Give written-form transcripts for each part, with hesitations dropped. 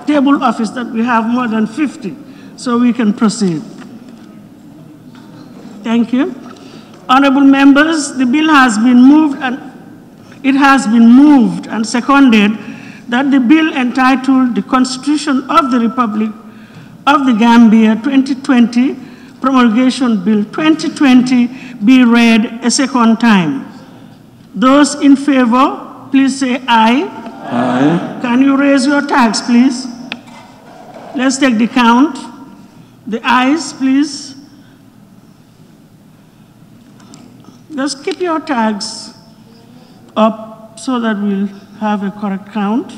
table office that we have more than 50, so we can proceed. Thank you. Honorable members, the bill has been moved and seconded that the bill entitled the Constitution of the Republic of the Gambia 2020 Promulgation Bill 2020 be read a second time. Those in favor, please say aye. Aye. Can you raise your tags, please? Let's take the count. The ayes, please. Just keep your tags up so that we'll have a correct count.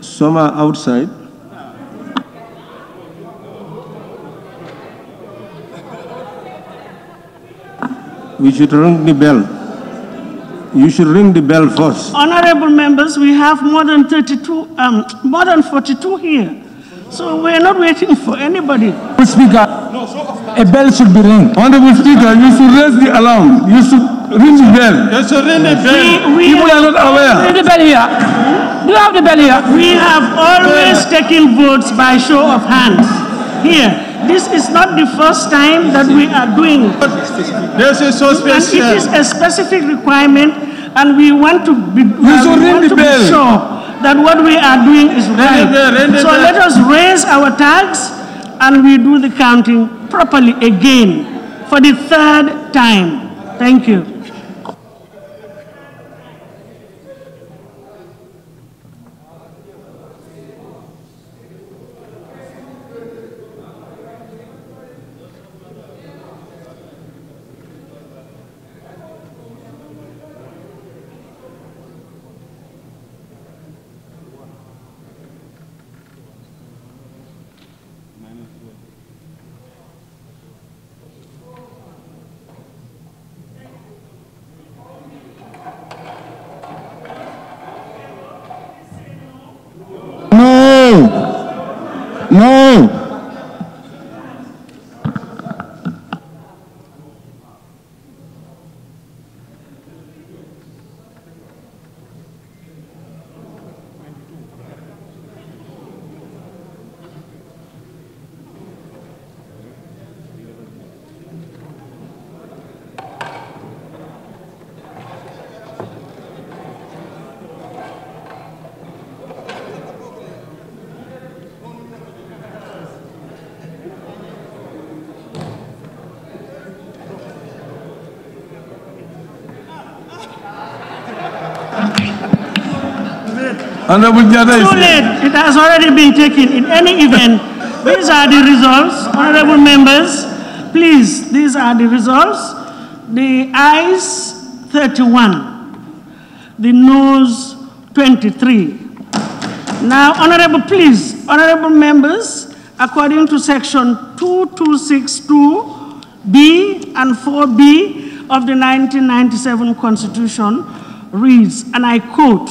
Some are outside. We should ring the bell. You should ring the bell first. Honorable members, we have more than 42 here. So we're not waiting for anybody. Speaker, a bell should be ring. Honorable Speaker, you should raise the alarm. You should ring the bell. You should ring the bell. People are not aware. Ring the bell here. Do you have the bell here? We have always taken votes by show of hands. Here, this is not the first time that we are doing it. This is so special. And it is a specific requirement, and we want to be, sure that what we are doing is right. So let us raise our tags, and we do the counting properly again for the third time. Thank you. No. Too late. It has already been taken. In any event, these are the results. Honorable members, please, these are the results. The ayes, 31. The noes, 23. Now, honorable members, according to section 2262B and 4B of the 1997 Constitution reads, and I quote,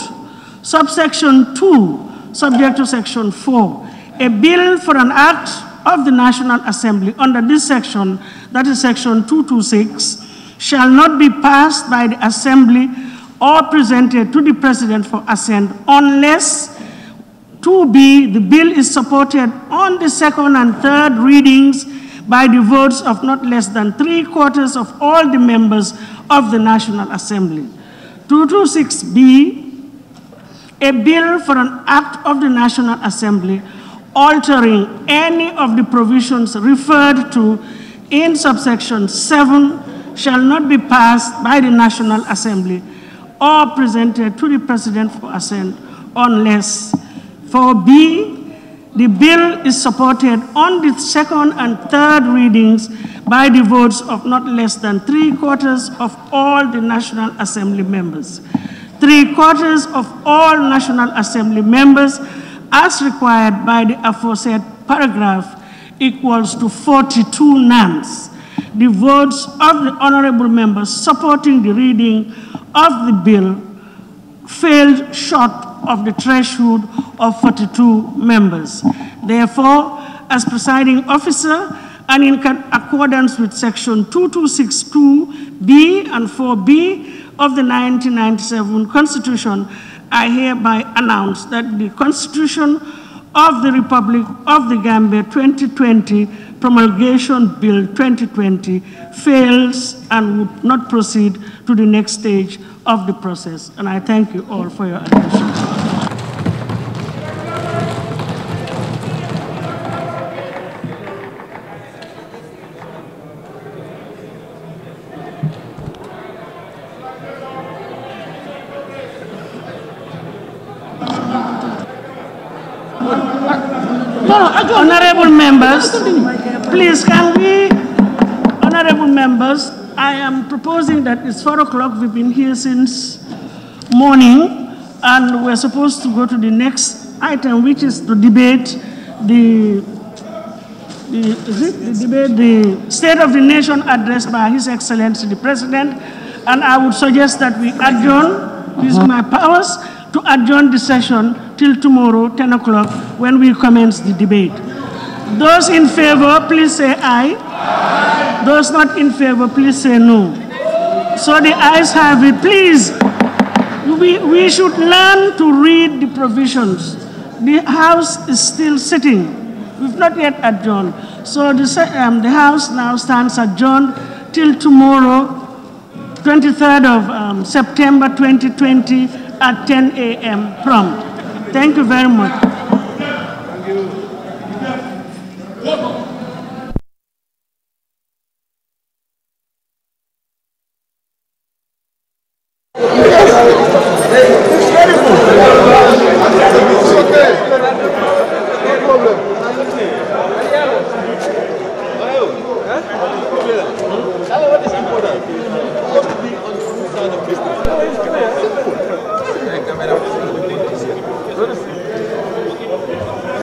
subsection 2, subject to section 4, a bill for an act of the National Assembly under this section, that is section 226, shall not be passed by the Assembly or presented to the President for assent unless 2B, the bill is supported on the second and third readings by the votes of not less than 3/4 of all the members of the National Assembly. 226B, a bill for an act of the National Assembly altering any of the provisions referred to in subsection 7 shall not be passed by the National Assembly or presented to the President for assent unless 4B, the bill is supported on the second and third readings by the votes of not less than 3/4 of all the National Assembly members. 3/4 of all National Assembly members, as required by the aforesaid paragraph, equals to 42 nans. The votes of the honorable members supporting the reading of the bill failed short of the threshold of 42 members. Therefore, as presiding officer and in accordance with section 2262B and 4B of the 1997 Constitution, I hereby announce that the Constitution of the Republic of the Gambia 2020 Promulgation Bill 2020 fails and would not proceed to the next stage of the process. And I thank you all for your attention. Honorable members, please can we, honorable members, I am proposing that it's 4 o'clock. We've been here since morning, and we're supposed to go to the next item, which is to debate the State of the Nation address by His Excellency the President. And I would suggest that we adjourn, using my powers, to adjourn the session till tomorrow, 10 o'clock, when we commence the debate. Those in favor, please say aye. Aye. Those not in favor, please say no. So the ayes have it. Please, we should learn to read the provisions. The House is still sitting. We've not yet adjourned. So the House now stands adjourned till tomorrow, 23rd of September 2020 at 10 a.m. prompt. Thank you very much. Thank you.